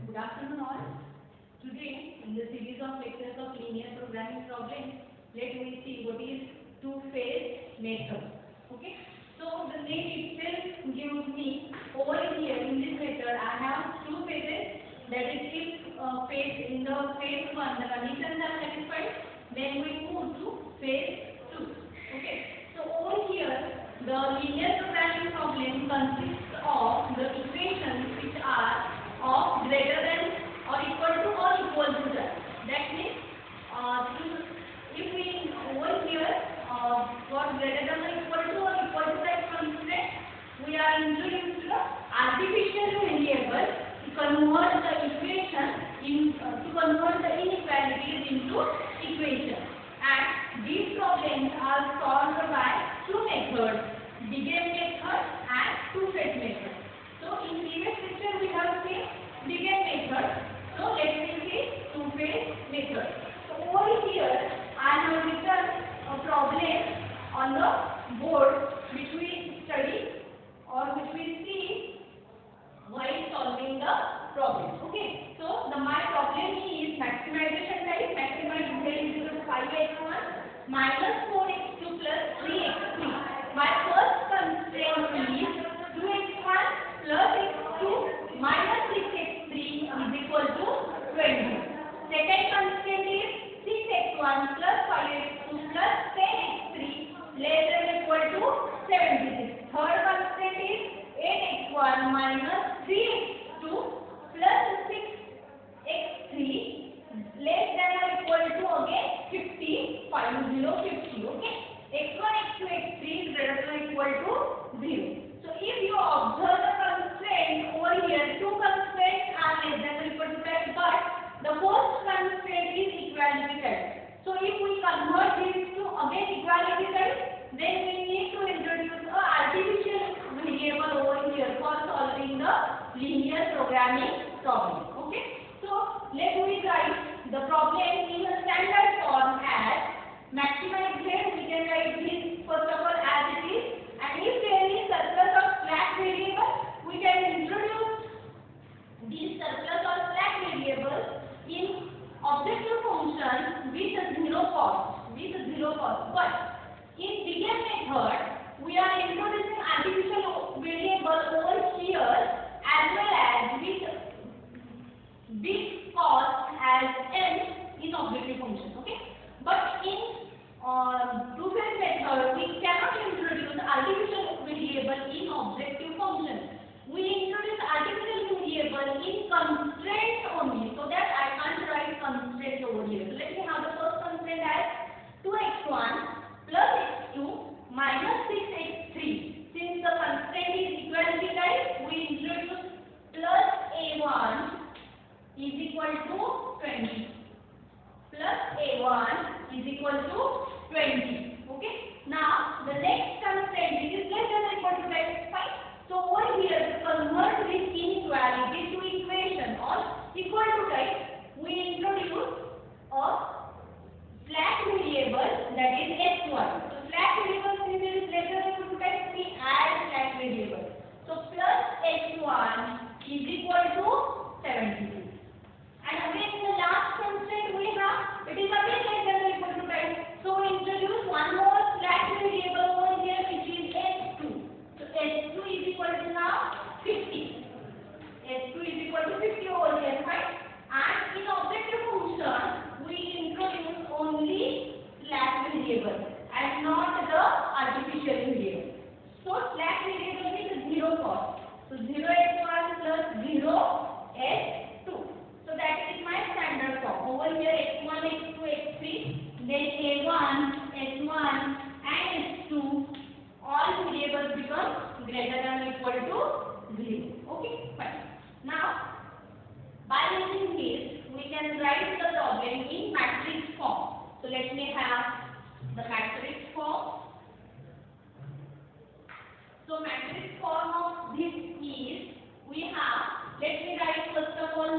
Good afternoon all. Today in the series of lectures of linear programming problems, let me see what is two-phase method. Okay. So the name itself gives me over here in this method I have two phases. That is if phase in the phase 1 the conditions are satisfied, then we move to phase 2. Okay. So over here the linear programming problem consists of the equations which are of greater than or equal to that. That means if we over here for greater than or equal to that constraint, we are introduced the artificial variable to convert the equation to convert the inequalities into equation. And these problems are solved by two methods: Bigame method and two-phase method. So in previous lecture we have seen Bigame method. So let me see two-phase method. So over here I have written a problem on the board which we study or which we see while solving the problem. Okay. So my problem is maximization type. Maximize z is equal to 5x1 minus 4x2 plus 3x3. My first constraint is 2x1 plus x2 minus 6x3 is equal to 20. Second constraint is 6x1 plus 5x2 plus 10x3 less than or equal to 76. Third constraint is 8x1 minus 3x2 plus 6x3 less than or equal to again 50. 50. Okay. x1, x2, x3 is greater than or equal to 0. So if you observe the constraint over here, two constraints are less than or equal to that, but the first constraint is equality type. So if we convert this to again equality type, then we need to introduce a artificial variable over here for solving the linear programming problem. Okay. So let me write the problem in a standard form as maximize z. We can write this first of all as it is, and if there is surplus of slack variable, we can introduce this surplus or slack variable in objective function with zero cost. But in Bigame method, we are introducing artificial variable over here as well as with big cost as m in objective function. Okay. But in two-phase method, we cannot introduce artificial variable in objective function. We introduce artificial variable in constraint only, so that I can't write constraint over here. So let me have the first constraint as 2x1 plus x2 minus 6x3. Since the constraint is equality type, we introduce plus a1 is equal to 20. Plus a1 is equal to 20. Okay. Now the next constraint is less than or equal to type. Fine. So over here to convert this inequality to equation or equal to type, we introduce a slack variable that is x1. So slack variable since it is less than or equal to type, we add slack variable. So plus x1 is equal to 72. And again in the last constraint we have, it is again less than or equal to type. So we introduce one more slack variable over here which is s2. So s2 is equal to now 50. s2 is equal to 50 over here, right? And in objective function we introduce only slack variable and not the artificial variable. So slack variable is zero cost. So 0x1 plus 0s2. So that is my standard form. Over here x1, x2, x3, then a1, s1 and s2, all variables become greater than or equal to 0. Okay, fine. Now, by using this, we can write the problem in matrix form. So let me have the matrix form. So matrix form of this is, we have, let me write first of all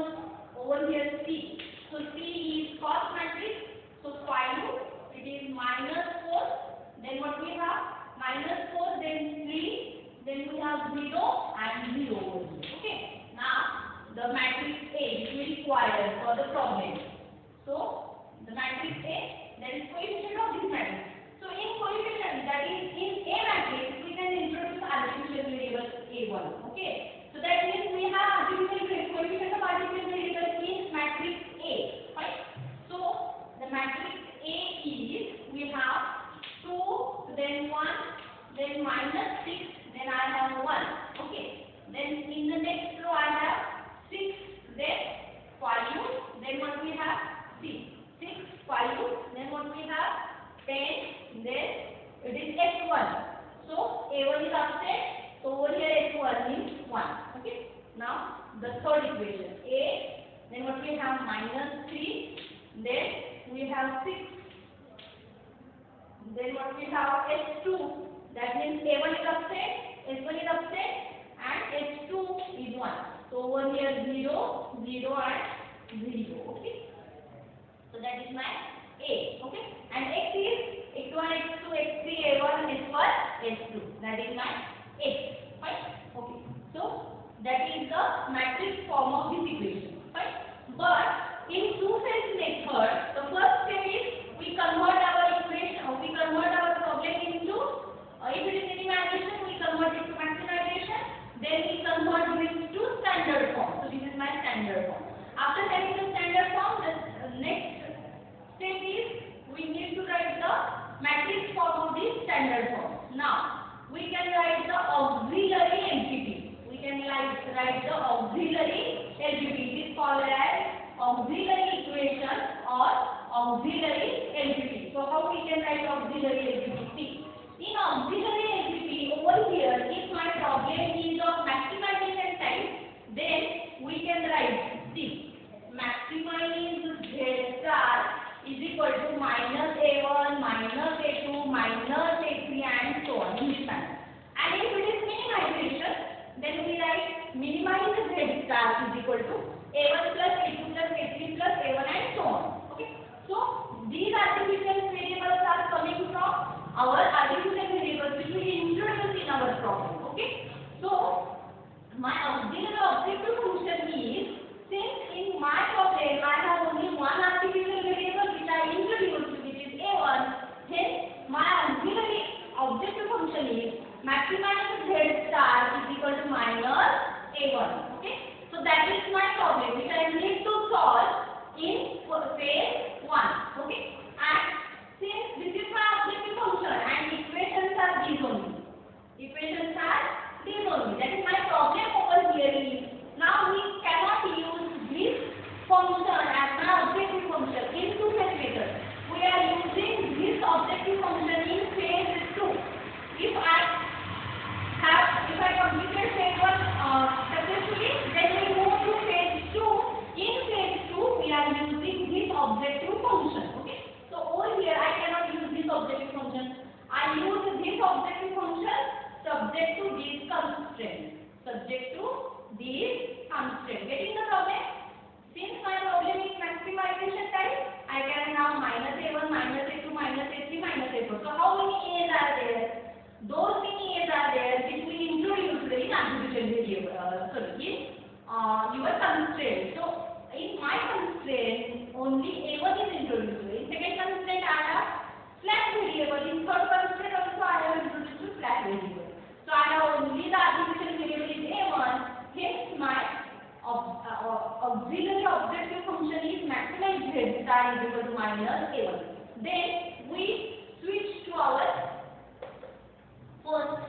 over here C. So C is cost matrix. So 5, it is minus 4. Then what we have? Minus 4, then 3. Then we have 0 and 0 over here. Okay. Now the matrix A. the problem. So the matrix A, that is coefficient of this matrix. So in coefficient, that is in A matrix, we can introduce artificial variable A1. Okay. So that means we have coefficient of artificial variable in matrix A. Right. So the matrix A is, we have 2, then 1, then minus 6, then I have 1. Okay. Then in the next row I have 6, then 5, then what we have? 6, 5, then what we have? 10, then it is x1. So a1 is upset, so over here x1 is 1. Okay. Now the third equation, a, then what we have? Minus 3, then we have 6, then what we have? x2, that means a1 is upset, s1 is upset, and h2 is 1. So over here 0, 0 and 0. Okay. So that is my A. Okay. And x is x1, x2, x3, a1, s1, s2. That is my x. Fine. Okay. So that is the matrix form of this equation. Fine. But in two-phase method, the first step is we convert our equation, we convert our problem into, if it is minimization, we convert it to maximization. Then we convert this to standard form. So this is my standard form. After having the standard form, the next step is we need to write the matrix form of this standard form. Now we can write the auxiliary LGP. We can write the auxiliary LGP. It is called as auxiliary equation or auxiliary LGP. So how we can write auxiliary LGP? See, in auxiliary LGP over here, if my problem is of maximization type, then we can write this. Maximize Z star is equal to minus A1, minus A2, minus A3 and so on in this manner. And if it is minimization, then we write minimize Z star is equal to A1 plus A2 plus A3 plus A1 and so on. Okay. So these artificial variables are coming from our artificial variables which we introduce in our problem. Okay. So my auxiliary objective function is, since in my problem I have only one artificial variable which I introduced, which is a1, hence my auxiliary objective function is maximize Z star is equal to minus a1. Okay. So that is my problem which I need to solve in phase 1. Okay. And since this is my objective function and equations are these only. Equations are these only. That is my problem over here is, now we cannot use this function as my objective function in two-phase method. We are using this objective function in phase 2. If I completed phase 1 successfully, then we move to phase 2. In phase 2, we are using this objective function. Okay. So over here, I cannot use this objective function. I use this objective function subject to these constraints. Subject to these constraints. Getting the problem? Since my problem is maximization type, I can have minus a1, minus a2, minus a3, minus a4. So how many a's are there? Those many a's are there which we introduced in artificial variable. In your constraint. So in my constraint, only a1 is introduced. In second constraint, I have flat variable. In third constraint also I have introduced flat variable. So I have only the artificial variable is a1. Hence my auxiliary objective function is maximize Z star is equal to minus a1. Then we switch to our first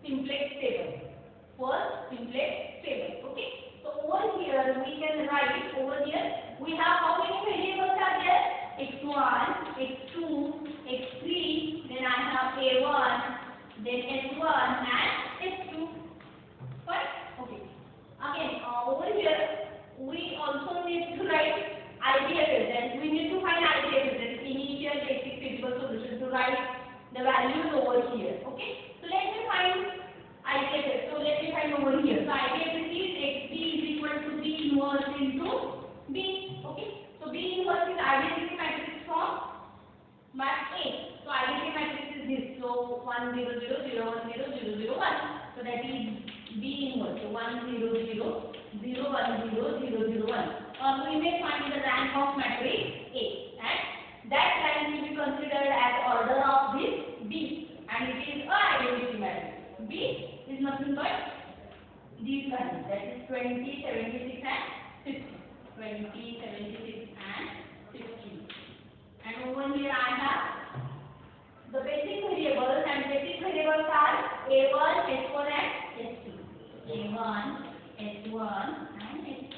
simplex table. Okay. So over here we can write, over here we have how many variables are there? x1, x2, x3, then I have a1, then s1 and s2. Fine? Okay. Again, over here we also need to write IDFS, and we need to find IDFS, that is initial basic feasible solution, to write the values over here. Okay. So let me find IDFS. So let me find over here. So 0 0 0 1 0 0 0 1. Or we may find the rank of matrix A, and that rank will be considered as order of this B, and it is a identity matrix. B is nothing but these values, that is 20, 76 and 60. 20, 76 and 60. And over here I have the basic variables, and basic variables are A1, S1 and S2. A1, S1 and S2.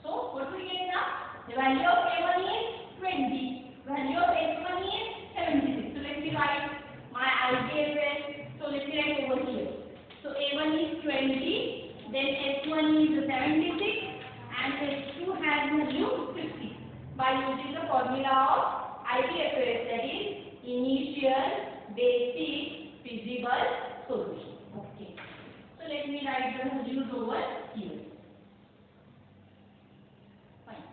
So what we get now? The value of A1 is 20. Value of S1 is 76. So let me write my IGFS. So let me write over here. So A1 is 20, then S1 is 76, and S2 has value 50. By using the formula of IGFS, that is initial, basic, feasible solution. Okay. So let me write the values over here. Fine.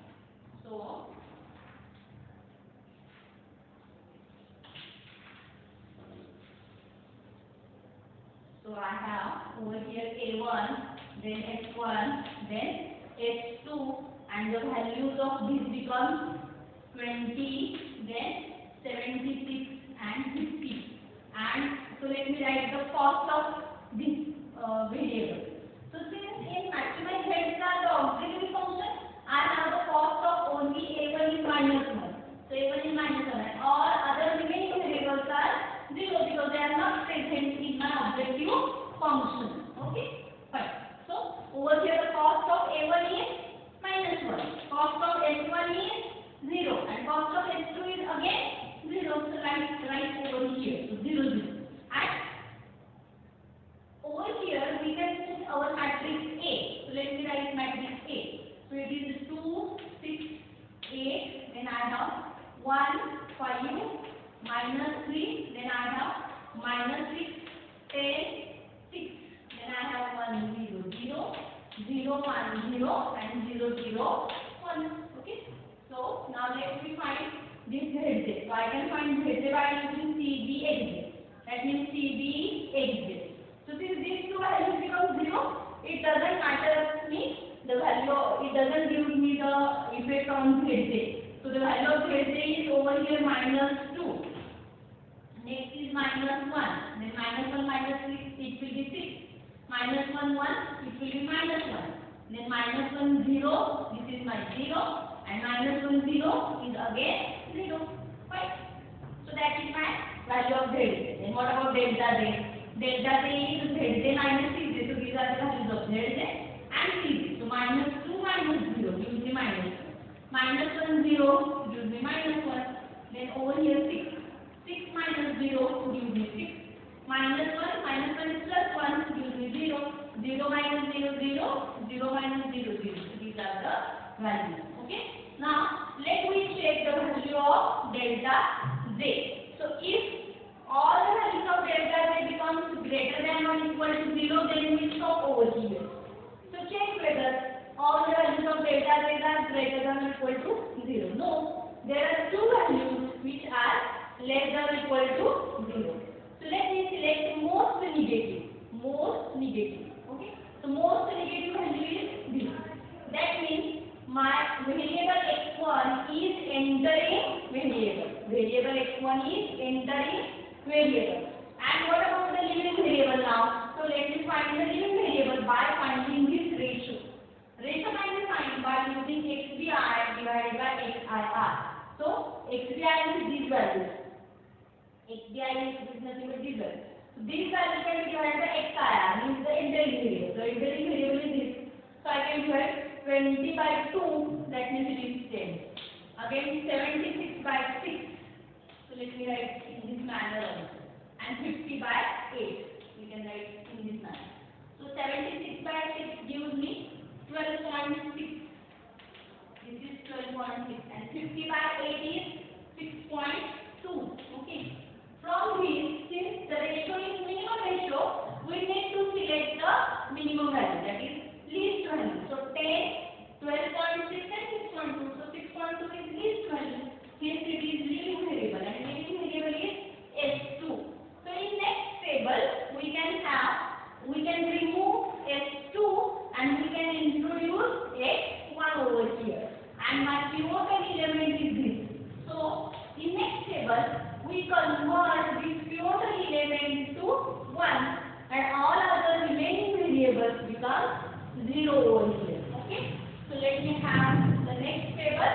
So I have over here A1, then S1, then S2, and the values of this become 20, then 76 and 50. And so let me write the cost of this variable. So since in maximize delta the auxiliary function, I have the cost of only A1 is -1. So A1 is -1, and all other remaining variables are 0 because they are not present in my objective function. Okay, fine. So over here the cost of A1 is -1, cost of S1 is 0, and cost of S2 is again 0. So right over here, so 0 0. And over here we can put our matrix A. So let me write matrix A. So it is 2 6 8. Then I have 1 5 -3. Then I have -6 10 6. Then I have 1 0 0 0 1 0 and 0 0 1. Okay. So now let me find this ZZ. So I can find ZZ by using CBXZ. That means CBXZ. So since these two values become 0, it doesn't matter me the value. It doesn't give me the effect on ZZ. So the value of ZZ is over here -2. Next is -1. Then -1 -6, it will be 6. -1 1, it will be -1. Then -1 0, this is my 0, and -1 0 is again 0. Right? So that is my value of ZZ. Then what about delta Z? Delta Z is ZZ minus CZ. So these are the values of ZZ and CZ. So -2 -0 gives me -1. -1 0 gives me -1. Then over here 6. 6 -0 gives me 6. -1 is +1 gives me 0. 0 -0 0 0 -0 0. So these are the values. Okay. Now let me check the value of delta Z. So if all the values of delta Z becomes greater than or equal to 0, then we stop over here. So check whether all the values of delta Z are greater than or equal to 0. No, there are two values which are less than or equal to 0. So let me select most negative. Most negative. Okay. So most negative value is this. That means my variable x1 is entering variable. Variable x1 is entering variable. And what about the living variable now? So let me find the living variable by finding this ratio. Ratio can be found by using xbi divided by xir. So xbi is these values. xbi is nothing but these values. So these values can be divided by xir, means the entering variable. So entering variable is this. So I can divide 20 by 2, that means it is 10. Again 76 by 6. So let me write in this manner also. And 50 by 8. We can write in this manner. So 76 by 6 gives me 12.6. This is 12.6. And 50 by 8 is 6.2. Okay. From this, since the ratio is minimum ratio, we need to select the minimum value, that is least value. So 10, 12.6 and 6.2. So 6.2 is least value. Hence it is living variable, and living variable is S2. So in next table we can remove S2 becomes 0 over here. Okay. So let me have the next table.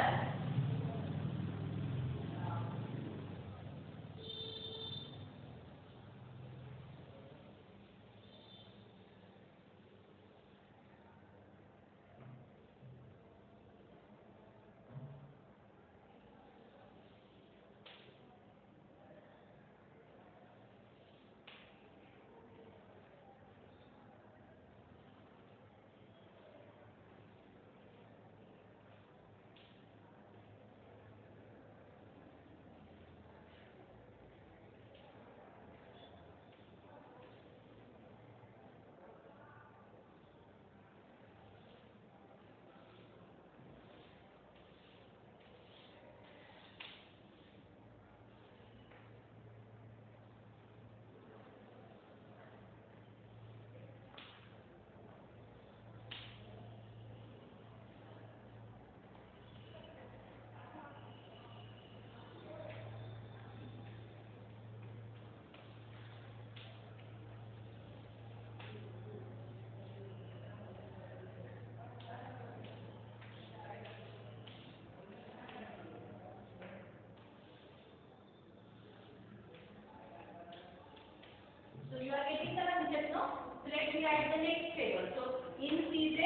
So you are getting the concept, no? So let me write the next table. So in Cz,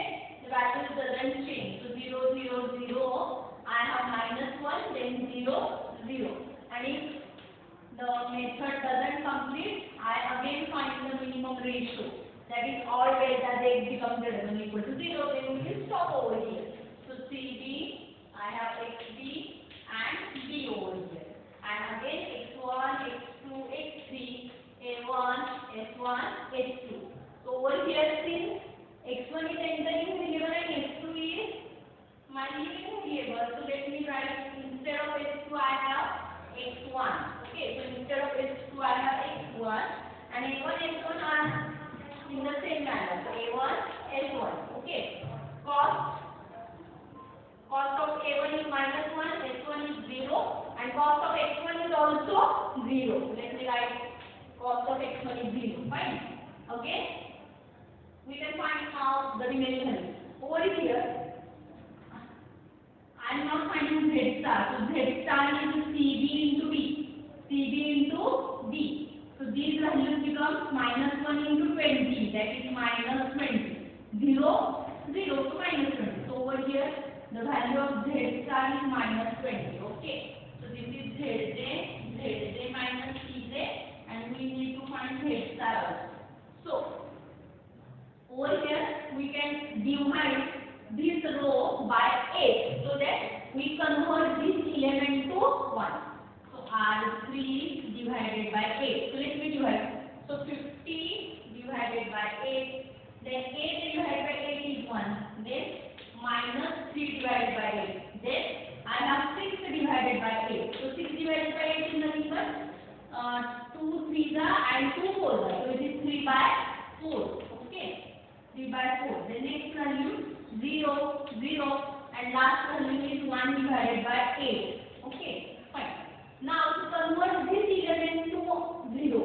the value doesn't change. So 0, 0, 0, I have -1, then 0, 0. And if the method doesn't complete, I again find the minimum ratio. That is all delta z becomes greater than or equal to 0, then we will stop over here. So Cb, I have xb and b over here. And again x1, x2, x3, a1, s1, s2. So over here since x1 is entering variable and s2 is my leaving variable, so let me write instead of s2 I have x1. Okay, so instead of s2 I have x1 and a1, s1 are in the same manner. So a1, s1. Okay, cost of a1 is -1, s1 is 0, and cost of x1 is also 0. Let me write cost of x1 is 0. Fine. Again, we can find out the remaining values. Over here, I am not finding z star. So z star is cb into d. cb into d. So these values become -1 into 20. That is -20. 0, 0 to -20. So over here, the value of z star is -20. Okay. So this is zj minus cj, and we need to find z star also. So over here we can divide this row by 8 so that we convert this element to 1. So R3 divided by 8. So let me divide. So 50 divided by 8. Then 8 divided by 8 is 1. Then -3 divided by 8. Then I have 6 divided by 8. So 6 divided by 8 is nothing but 2 3s and 2 4s. So it is 3 by 4. Okay. 3 by 4. The next value 0, 0, and last value is 1 divided by 8. Okay, fine. Now to convert this element to 0,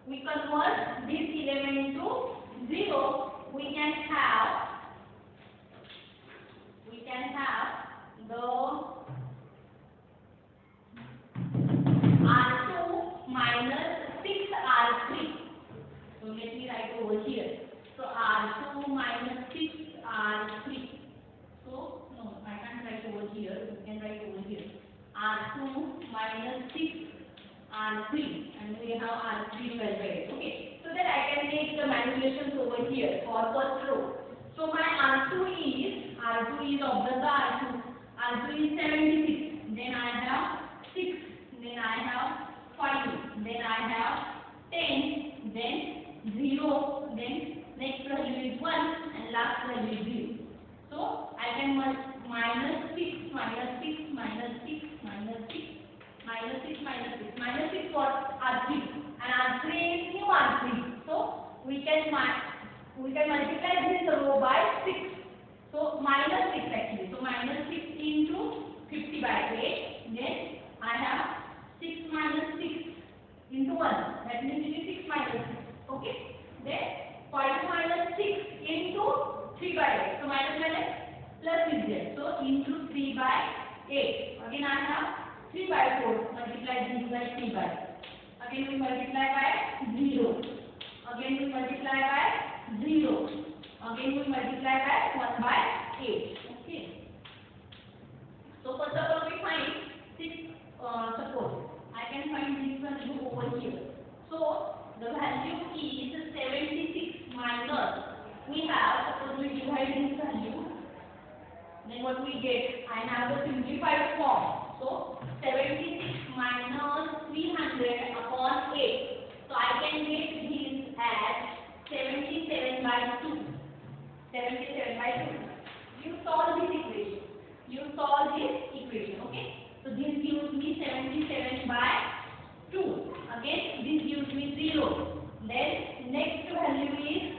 we convert this element to 0. We can have the R2 minus 6R3. So let me write over here. So R2 minus 6R3. So no, I can't write over here. You can write over here. R2 minus 6R3, and we have R3 divided by 8. Okay. So that I can make the manipulations over here for first row. So my R2 is observe the R2 is 76. Then I have 6. Then I have 5. Then I have 10. Then 0. Then next value is 1, and last value is 0. So I can minus 6 minus 6 minus 6 minus 6 minus 6 minus 6 minus 6 what? R3, and R3 is new R3. So we can multiply this row by 6. So minus 6 actually. So minus 6 into 50 by 8. Then I have 6 minus 6 into 1. That means it is 6 minus 6. Okay. Then 5 minus 6 into plus z. So into 3 by 8. Again I have 3 by 4. Multiply this by 3 by. Again we multiply by 0. Again we multiply by 0. Again we multiply by 1 by 8. Okay. So first of all we find 6. Suppose I can find this value over here. So the value is 76 minus. We have, suppose we divide this value. Then what we get? I have the simplified form. So 76 minus 300 upon 8. So I can get this as 77 by 2. 77 by 2. You solve this equation. Okay. So this gives me 77 by 2. Again, this gives me 0. Then next value is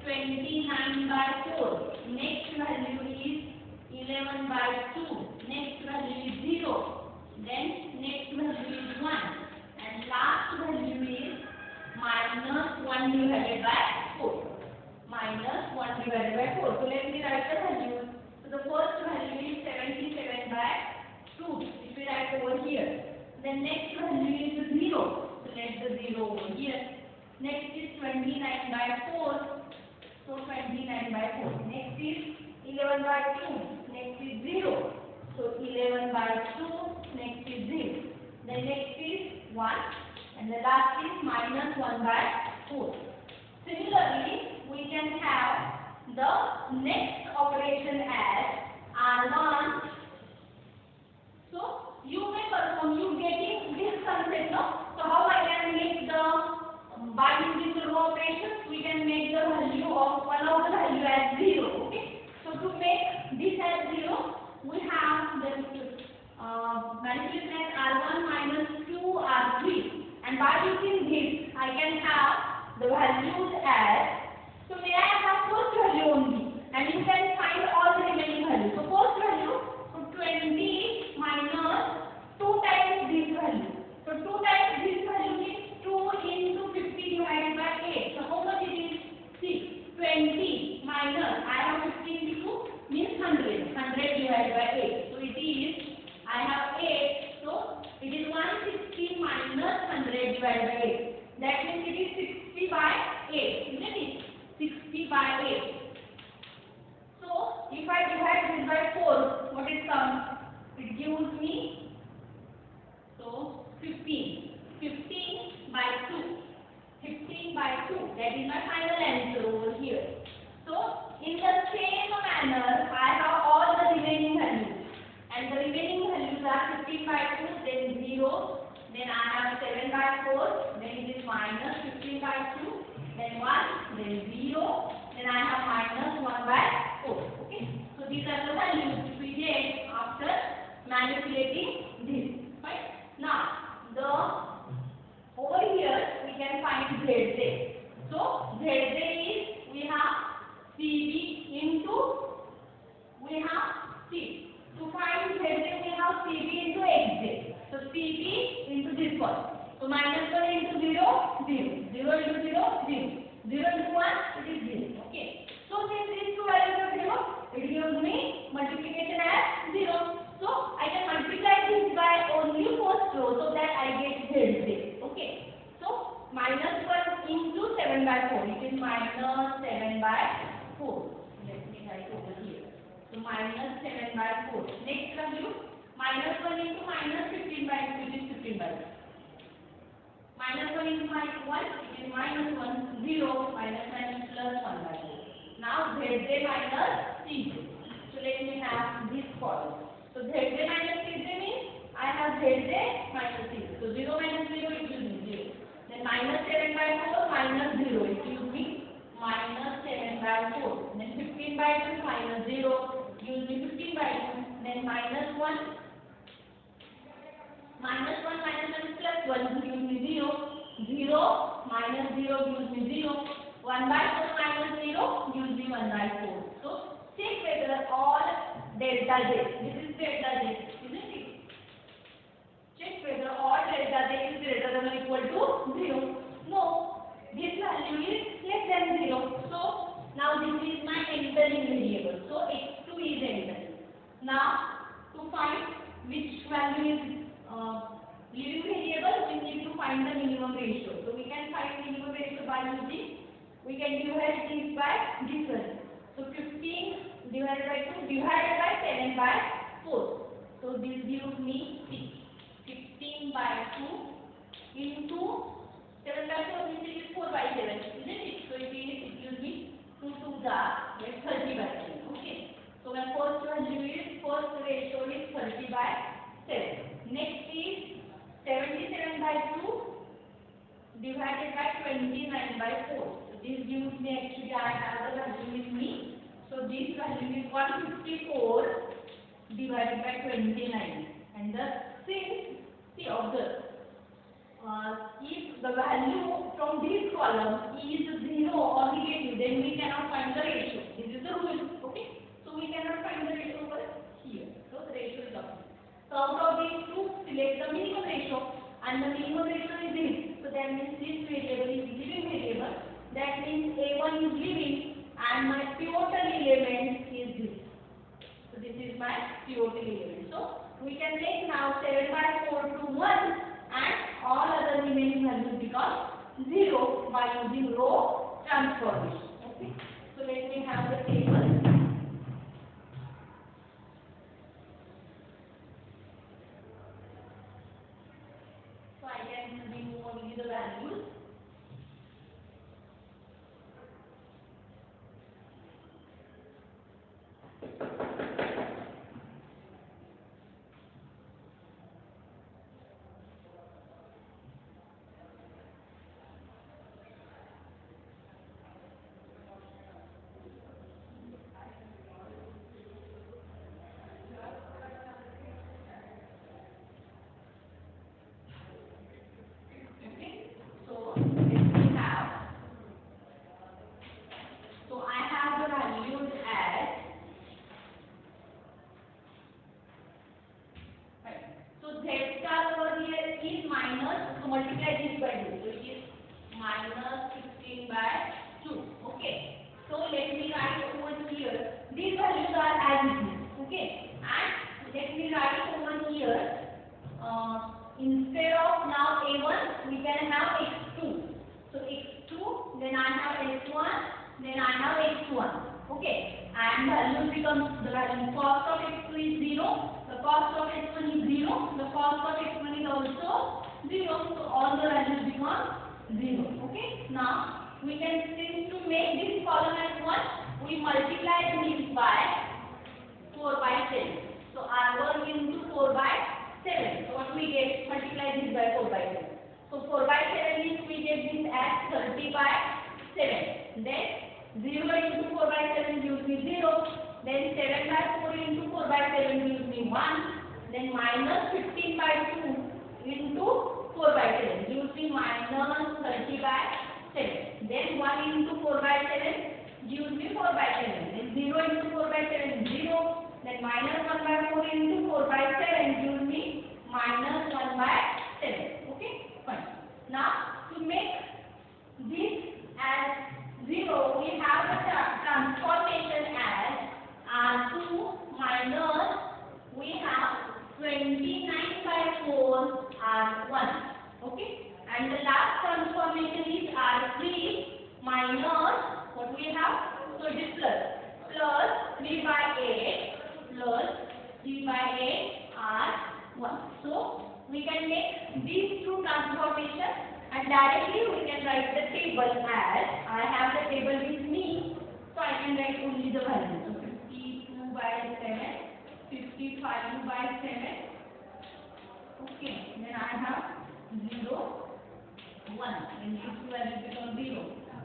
29 by 4. Next value is 11 by 2. Next value is 0. Then next value is 1. And last value is minus 1 divided by 4. Minus 1 divided by 4. So let me write the values. So the first value is 77 by 2. If we write over here. Then next value is 0. So let the 0 over here. Next is 29 by 4. So 29 by 4. Next is 11 by 2. Next is 0. So 11 by 2. Next is 0. Then next is 1. And the last is minus 1 by 4. Similarly, we can have the next operation as R1. So you may perform, you getting this concept, no? So how I can make the by using the row operations, we can make the value of one of the value as 0. Okay. So to make this as 0, we have the manipulation as R1 minus 2 R3, and by using this, I can have the values as. So may I have first value only, and you can find all the remaining values. So first value, so 20 minus 2 times this value. So 2 times this value means 2 into 50 divided by 8. So how much it is? 6. 20 minus, I have 15 into 2 means 100. 100 divided by 8. So it is, I have 8. So it is 160 minus 100 divided by 8. That means it is 60 by 8. Isn't it? 60 by 8. So if I divide this by 4, what it comes? It gives me, so 15. 15 by 2. 15 by 2. That is my final answer over here. So in the same manner, I have all the remaining values. And the remaining values are 15 by 2, then 0. Then I have 7 by 4. Then it is minus 15 by 2. Then 1, then 0, then I have minus 1 by 4. Okay. So these are the values we get after manipulating this. Right? Now, over here we can find ZZ. So ZZ is, we have CB into, we have C. To find ZZ we have CB into XZ. So CB into this one. So minus 1 into 0, 0. 0 into 0, 0. 0 into 1, it is 0. Okay. So since these two values are 0, it gives me multiplication as 0. So I can multiply this by only first row so that I get ZZ. Okay. So minus 1 into 7 by 4. It is minus 7 by 4. Let me write over here. So minus 7 by 4. Next value, minus 1 into minus 15 by 2, it is 15 by 2. Minus 1 into minus 1, it is minus 1, 0, minus plus 1 by 2. Now ZZ minus CZ. So let me have this column. So ZZ minus CZ means I have ZZ minus CZ. So 0 minus 0, it gives me 0. Then minus 7 by 4 minus 0, it gives me minus 7 by 4. Then 15 by 2 minus 0, gives me 15 by 2. Then minus 1. Minus 1 plus 1 gives me 0. 0 minus 0 gives me 0. 1 by 4 minus 0 gives me 1 by 4. So check whether all delta Z. This is delta Z, isn't it? Check whether all delta Z is greater than or equal to 0. No. This value is less than 0. So now this is my entering variable. So x2 is entered. using, we can divide this by difference. So 15 divided by 2 divided by 7 by 4. So this gives me 6. 15 by 2 into 7 by 4 means it is 4 by 7, isn't it? So it gives me 2 to the 30 by 7. Okay. So my first ratio is 30 by 7. Next is 77 by 2 divided by 29 by 4. So this gives me, actually I have the value with me. So this value is 154 divided by 29. And thus since, see, observe, if the value from this column is 0 or negative, then we cannot find the ratio. This is the rule. Okay. So we cannot find the ratio over here. So the ratio is opposite. So out of these two, select the minimum ratio, and the minimum ratio is this. So that means this variable is living variable. That means A1 is living, and my pivotal element is this. So this is my pivotal element. So we can make now 7 by 4 to 1, and all other remaining values become 0 by using row transformation. Okay. So let me have the table. So I can remove only the values. Multiply this by 2, so it is minus 16 by 2. Okay. So let me write over here. These values are as it is. Okay. And let me write over here. Instead of now A1, we can have X2. So X2, then I have X1, then I have X1. Okay. And values become the value. Cost of X2 is 0. The cost of X1 is 0. The cost of X1 is also 0, so all the values become 0. Okay. Now we can, since to make this column as 1, we multiply this by 4 by 7. So R1 into 4 by 7. So what we get? Multiply this by 4 by 7. So 4 by 7 means we get this as 30 by 7. Then 0 into 4 by 7 gives me 0. Then 7 by 4 into 4 by 7 gives me 1. Then minus 15 by 2 into 4 by 7 gives me minus 30 by 7. Then 1 into 4 by 7 gives me 4 by 7. Then 0 into 4 by 7 is 0. Then minus 1 by 4 into 4 by 7 gives me minus 1 by 7. Okay, fine. Now to make this as 0, we have the transformation as R2 minus, we have 29 by 4 R1. Okay, and the last transformation is R3 minus, what we have? So it is plus 3 by 8 plus 3 by 8 R1. So we can make these two transformations, and directly we can write the table as, I have the table with me, so I can write only the values. So 52 by 7, 55 by 7. Okay, then I have 0, 1, and these two values become 0.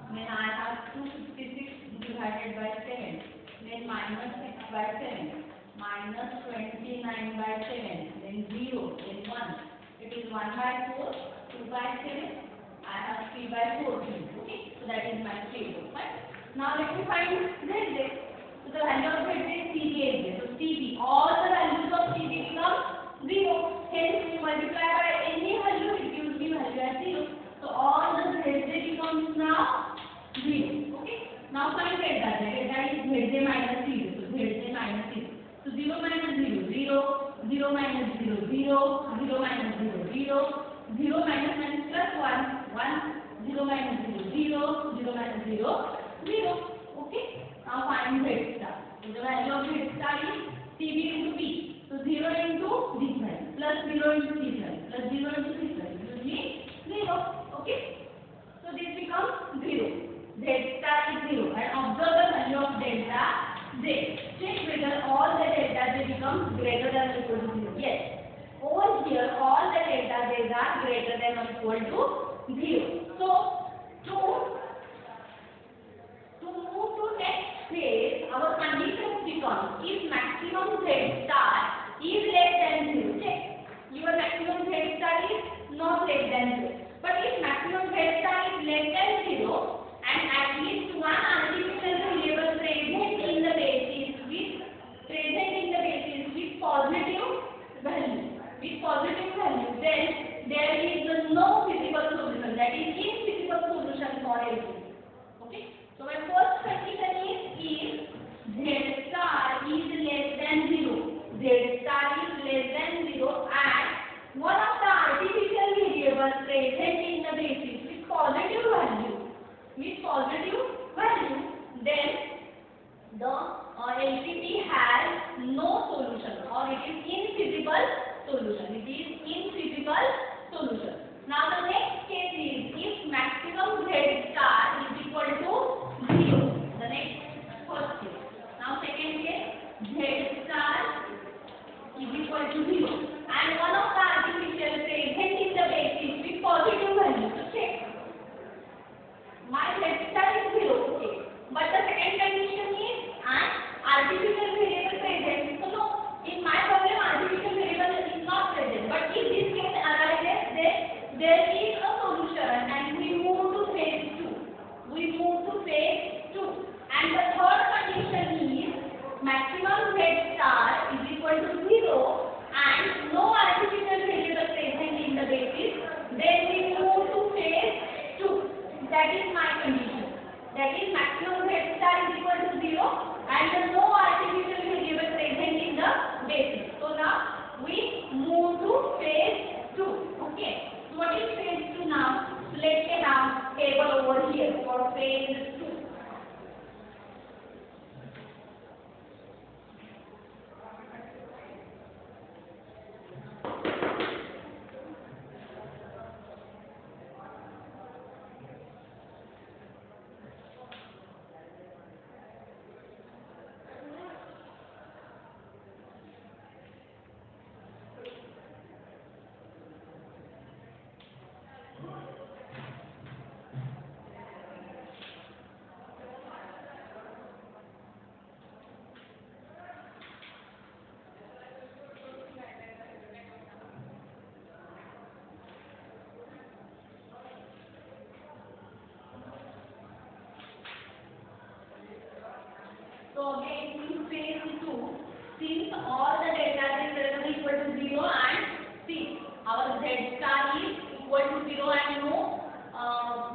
Then I have 256 divided by 7, then minus 6 by 7, minus 29 by 7, then 0, then 1. It is 1 by 4, 2 by 7, I have 3 by 14. Okay, so that is my table. Right? Now let me find ZZ. So the value of ZZ is CB. So CB, all the values of CB become 0. Hence we multiply by any value, it gives me value as 0. So all the ZZ becomes now 0. Okay. Now find delta. Delta is ZZ minus 0. So ZZ minus 0. So 0 minus 0, 0, 0 minus 0, 0, 0 minus 0, 0, 0 minus plus 1, 1, 0 0 minus 0, 0, 0 minus 0, 0. Okay. Now find Z star. So the value of Z star is CB into B. So 0 into this value plus 0 into this value plus 0 into this value will be 0. Okay. So this becomes 0. Z star is 0. And observe the value of delta Z. Check whether all the delta Z becomes greater than or equal to 0. Yes. Over here, all the delta Z's are greater than or equal to 0. So, to move to next phase, our condition becomes if maximum Z star is less than 0. Check. Your maximum Z star is not less than 0. But if maximum Z star is less than 0 and at least one artificial variable present in the basis with positive value, then there is no physical solution, that is imphysical solution for everything. Okay. So my first condition is Z star is less than 0. Z star is less than 0 and one of the artificial variables present in the basis with positive value, then the LPT has no solution or it is infeasible solution. Now the next case is if maximum Z star is equal to 0. The next first case. Now second case, Z star is equal to 0 and one of the artificial present in the basis with positive value. So check. My Z star is 0. Okay. But the second condition is an artificial variable present. So no, in my problem artificial variable is not present. But if this case arises, then there is a solution and we move to phase 2. And the third condition is maximum Z star is equal to 0 and no artificial variable present in the basis. Then we move to phase 2. That is my condition. That is maximum Z star is equal to 0 and no artificial variable present in the basis. So now we move to phase 2. Okay. So what is phase 2 now? So let's say now table over here for phase 2. So again in phase 2, since all the delta Z is equal to 0 and see our Z star is equal to 0 and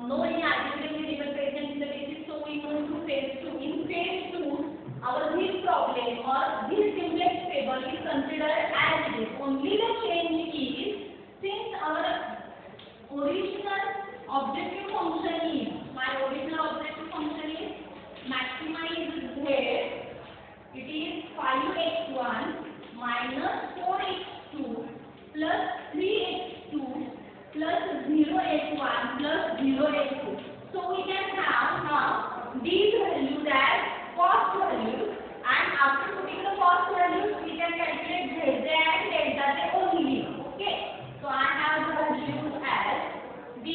no any artificial variable present in the basis, so we move to phase 2. In phase 2, our this problem or this simplex table is considered as it is. Only the change is since our original objective function is maximize Z, it is 5x1 minus 4x2 plus 3x2 plus 0x1 plus 0x2. So we can have now these values as cost values, and after putting the cost values we can calculate Z and delta Z only. Okay. So I have the values as B.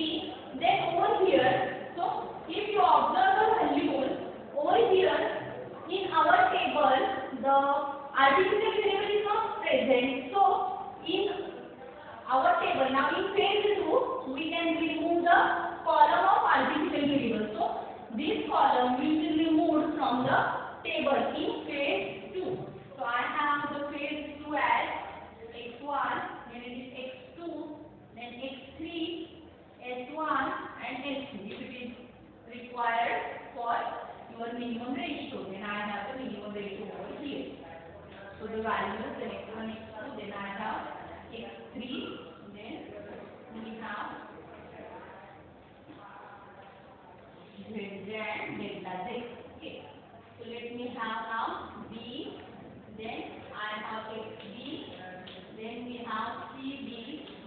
Then over here, so if you observe the values over here in our table, the artificial variable is not present. So in our table now in phase 2 we can remove the column of artificial variable. So this column will be removed from the table in phase 2. So I have the phase 2 as x1, then it is x2, then x3, s1 and s2 if it is required for your minimum ratio. Then I have the minimum ratio over here. So the values, then x1, x2, then I have x3, then we have delta z. Okay. So let me have now b, then I have xb, then we have cb,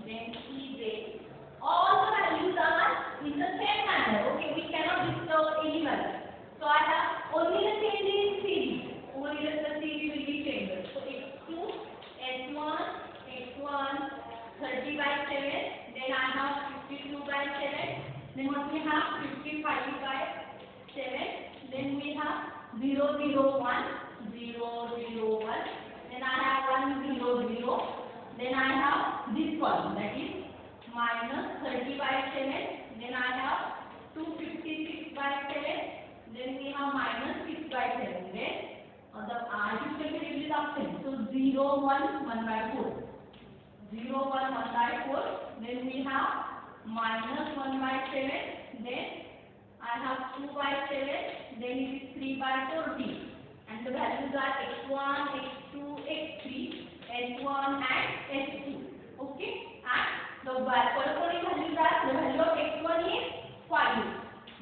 then cj. All the values are in the same manner. Okay, we cannot disturb any value. So I have only the change in cb. Only the cb will be changed. So x2, x1, x1, 30 by 7. Then I have 52 by 7. Then what we have 55 by 7. Then we have 0, 0, 1, 0, 0, 1. Then I have 1, 0, 0. Then I have this one, that is minus 30 by 7. Then I have 256 by 7. Then we have minus 6 by 7. Then the artificial variable is absent. So 0, 1, 1 by 4. 0, 1, 1 by 4. Then we have minus 1 by 7. Then I have 2 by 7. Then it is 3 by 40. And the values are x1, x2, x3, h1 and h2. Okay. And the corresponding values are, the value of x1 is 5.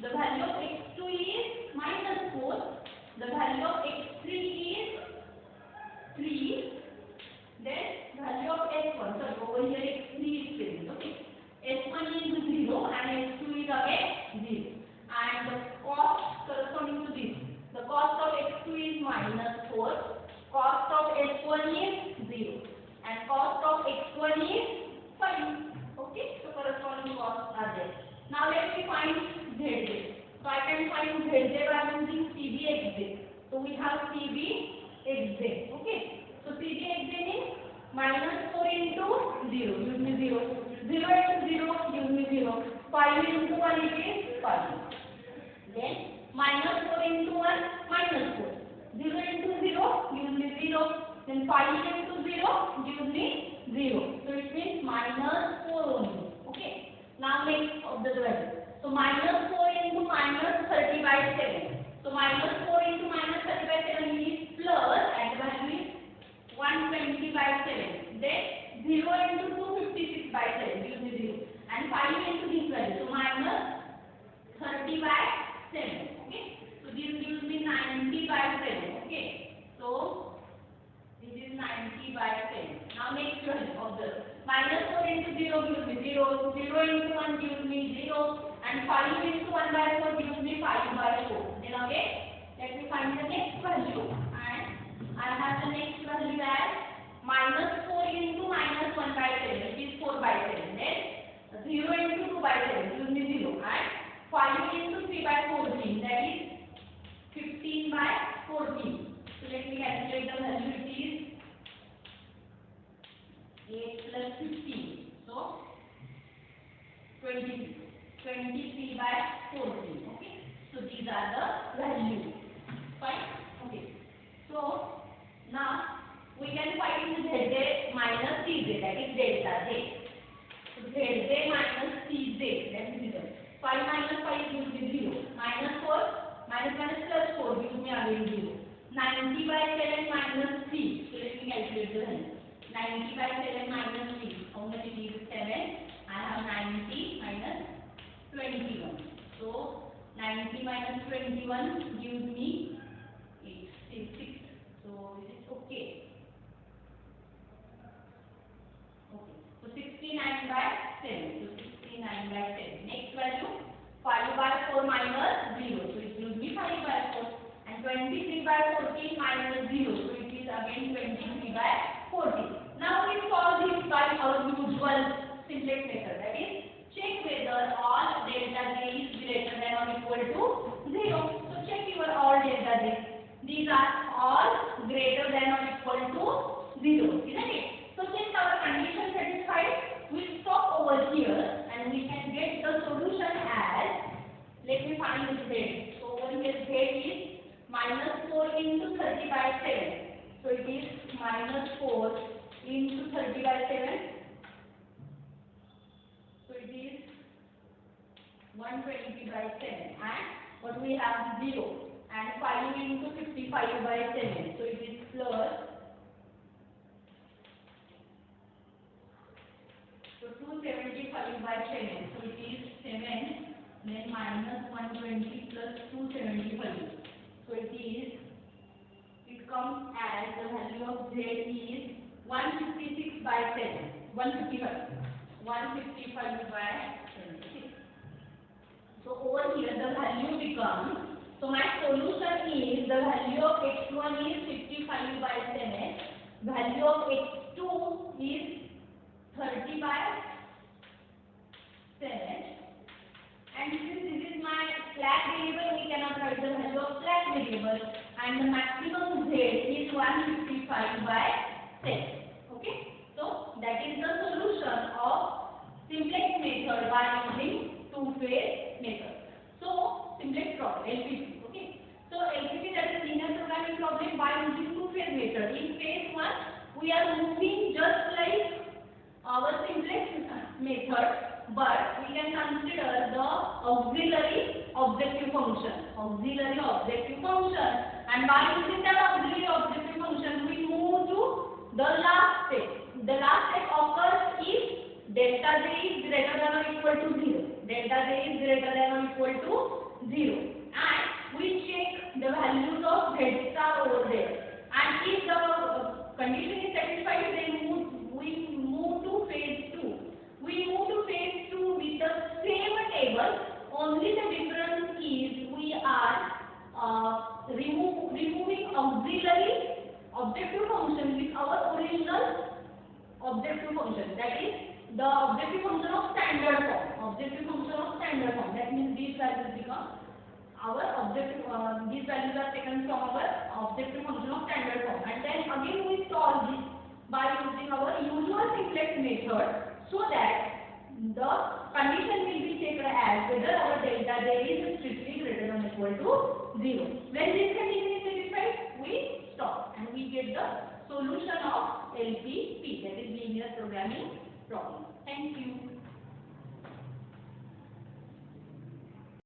The value of x2 is minus 4. The value of x3 is 3. Then value of s1. So over here x3 is present. Okay. S1 is 0 and S2 is again 0. And the cost corresponding to this, the cost of x2 is minus 4, cost of s1 is 0, and cost of x1 is 5. Okay, so corresponding costs are there. Now let me find zz. So I can find zz by using cbxz. So we have cbxz. Okay, so cbxz is minus 4 into 0, use me 0. 0 into 0, use me 0. 5 into 1, it is 5. Then minus 4 into 1, minus 4. 0 into 0, use me 0. Then 5 into 0, use me 0. So it means minus 4 only. Okay. Now make of the value. So minus 4 into minus 30 by 7. So minus 4 into minus 30 by 7 is plus, and the value is 120 by 7. Then 0 into 256 by 7, use me 0. And 5 into this value. So minus 30 by 7. Okay. So this gives me 90 by 7. Okay. So this is 90 by 10. Now next one, observe. Minus 4 into 0 gives me 0. 0 into 1 gives me 0. And 5 into 1 by 4 gives me 5 by 4. Then again, let me find the next value. And I have the next value as minus 4 into minus 1 by 7. It is 4 by 7. Then 0 into 2 by 7 gives me 0. And 5 into 3 by 14. That is 15 by 14. So let me calculate the value. It is 8 plus 15. So 23. 23 by 14. Okay. So these are the values. Fine. Okay. So now we can find zz minus cz, that is delta z. So zz minus cz, that is 0. 5 minus 5 gives me 0. Minus 4, minus minus plus 4 gives me again 0. 90 by 7 minus 3. So let me calculate the value. 90 by 7 minus 3. How much it is? 7. I have 90 minus 21. So 90 minus 21 gives me 6. So this is okay. Okay. So 69 by 7. So 69 by 7. Next value, 5 by 4 minus 0. So it gives me 5 by 4. And 23 by 14 minus 0. So it is again 23 by 14. Now we solve this by our usual simplex method. That is, check whether all delta z is greater than or equal to 0. So check your all delta z. These are all greater than or equal to 0. Isn't it? So since our condition satisfied, we stop over here and we can get the solution as, let me find the z. So over here z is minus 4 into 30 by 7. So it is minus 4 into 30 by 7. So it is 120 by 7. And what we have 0. And 5 into 55 by 7. So it is plus. So 275 by 7. So it is 7 then minus 120 plus 275. So it comes as the value of Z is 156 by 10, 155 by 76. So over here the value becomes, so my solution is the value of x1 is 55 by 10, value of x2 is 30 by 7, and since this is my slack variable, we cannot write the value of slack variable, and the maximum Z is 155 by 10. Okay, so that is the solution of simplex method by using two-phase method. So simplex problem, LPP. Okay, so LPP, that is linear programming problem by using two-phase method. In phase 1 we are moving just like our simplex method, but we can consider the auxiliary objective function, and by using that auxiliary objective function we move to the last step. The last step occurs if delta J is greater than or equal to 0. And we check the values of Z star over there. And if the condition is satisfied, then we move to phase 2. We move to phase 2 with the same table, only the difference is we are removing auxiliary objective function with our original objective function, that is the objective function of standard form. That means these values become our objective, these values are taken from our objective function of standard form, and then again we solve this by using our usual simplex method, so that the condition will be checked as whether our delta J is strictly greater than or equal to 0. When this condition is satisfied, we stop and we get the solution of LPP, that is linear programming problem. Thank you.